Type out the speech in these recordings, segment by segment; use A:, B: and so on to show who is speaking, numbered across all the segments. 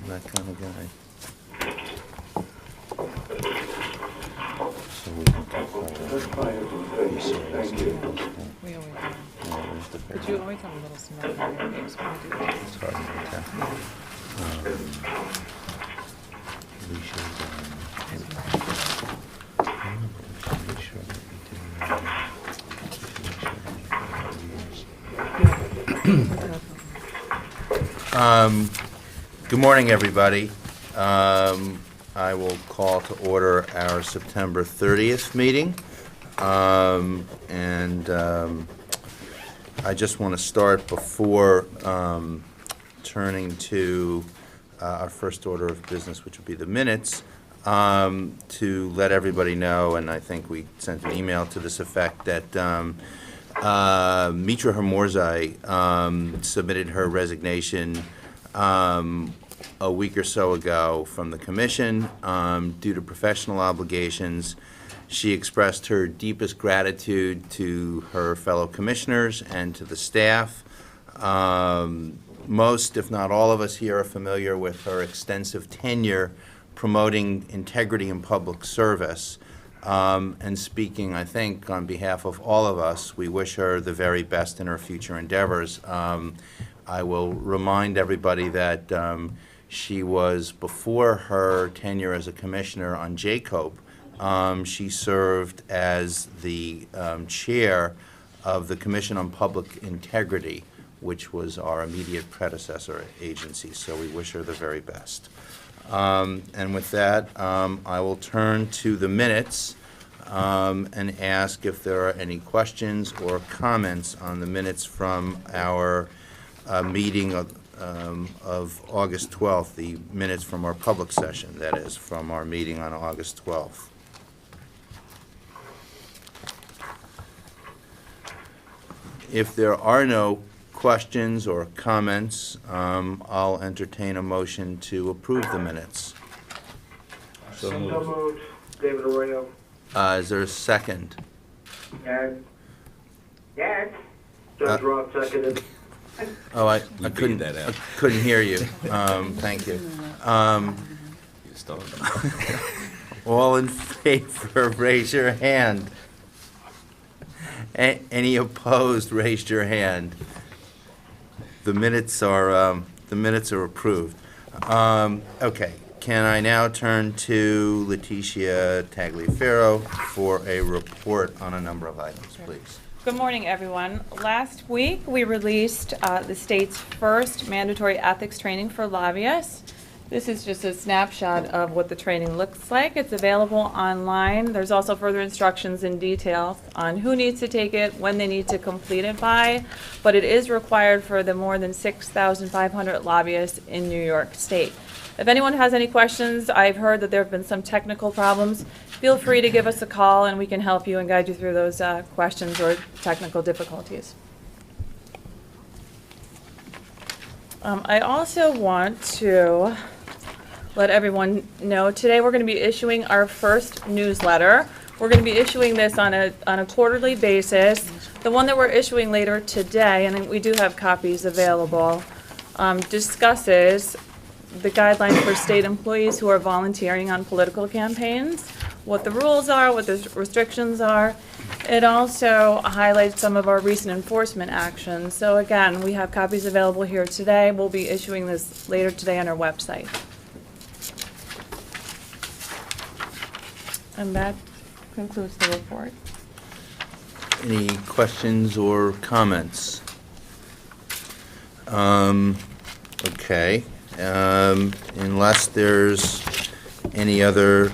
A: that kind of guy. So we can confirm.
B: We always do.
A: Where's the
B: But
A: picture?
B: you always have a little smoke on your face when you do that.
A: It's hard to tell. We should, make sure that we do, good morning, everybody. I will call to order our September 30th meeting. I just want to start before turning to our first order of business, which would be the minutes, to let everybody know, and I think we sent an email to this effect, that Mitra Hermorzai submitted her resignation a week or so ago from the commission due to professional obligations. She expressed her deepest gratitude to her fellow commissioners and to the staff. Most, if not all of us here, are familiar with her extensive tenure promoting integrity in public service. And speaking, I think, on behalf of all of us, we wish her the very best in her future endeavors. I will remind everybody that she was, before her tenure as a commissioner on JCOPE, she served as the chair of the Commission on Public Integrity, which was our immediate predecessor agency, so we wish her the very best. And with that, I will turn to the minutes and ask if there are any questions or comments on the minutes from our meeting of August 12th, the minutes from our public session, that is, from our meeting on August 12th. If there are no questions or comments, I'll entertain a motion to approve the minutes.
C: So moved. David Arroyo.
A: Is there a second?
C: Yes. Yes. Judge Roth seconded.
A: Oh, I
D: figured
A: couldn't,
D: that out.
A: I couldn't hear you. Thank you.
D: You started.
A: All in favor, raise your hand. Any opposed, raise your hand. The minutes are approved. Okay, can I now turn to Leticia Tagliaferro for a report on a number of items, please?
B: Good morning, everyone. Last week, we released the state's first mandatory ethics training for lobbyists. This is just a snapshot of what the training looks like. It's available online. There's also further instructions and details on who needs to take it, when they need to complete it by, but it is required for the more than 6,500 lobbyists in New York State. If anyone has any questions, I've heard that there have been some technical problems. Feel free to give us a call and we can help you and guide you through those questions or technical difficulties. I also want to let everyone know today we're going to be issuing our first newsletter. We're going to be issuing this on a quarterly basis. The one that we're issuing later today, and we do have copies available, discusses the guidelines for state employees who are volunteering on political campaigns, what the rules are, what the restrictions are. It also highlights some of our recent enforcement actions. So again, we have copies available here today. We'll be issuing this later today on our website. And that concludes the report.
A: Any questions or comments? Okay. Unless there's any other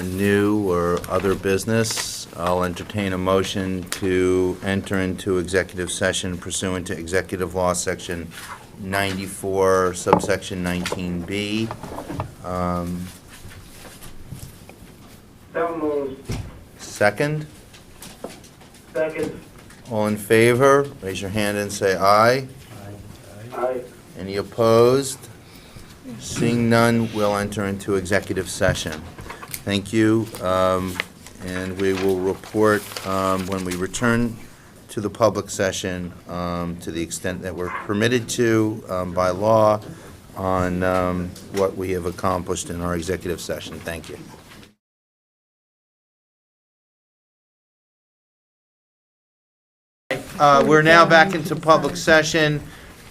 A: new or other business, I'll entertain a motion to enter into executive session pursuant to Executive Law Section 94, subsection 19B.
C: So moved.
A: Second?
C: Second.
A: All in favor, raise your hand and say aye.
C: Aye.
A: Any opposed? Seeing none, we'll enter into executive session. Thank you, and we will report when we return to the public session to the extent that we're permitted to by law. on what we have accomplished in our executive session. Thank you. We're now back into public session.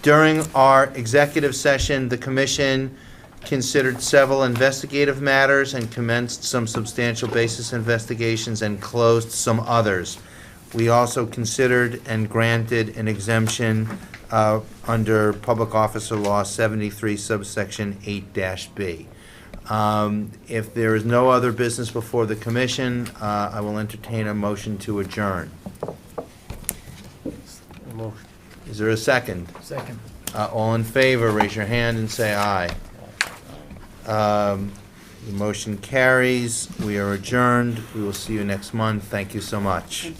A: During our executive session, the commission considered several investigative matters and commenced some substantial basis investigations and closed some others. We also considered and granted an exemption under Public Officer Law 73, subsection 8-B. If there is no other business before the commission, I will entertain a motion to adjourn. Is there a second?
E: Second.
A: All in favor, raise your hand and say aye. The motion carries. We are adjourned. We will see you next month. Thank you so much.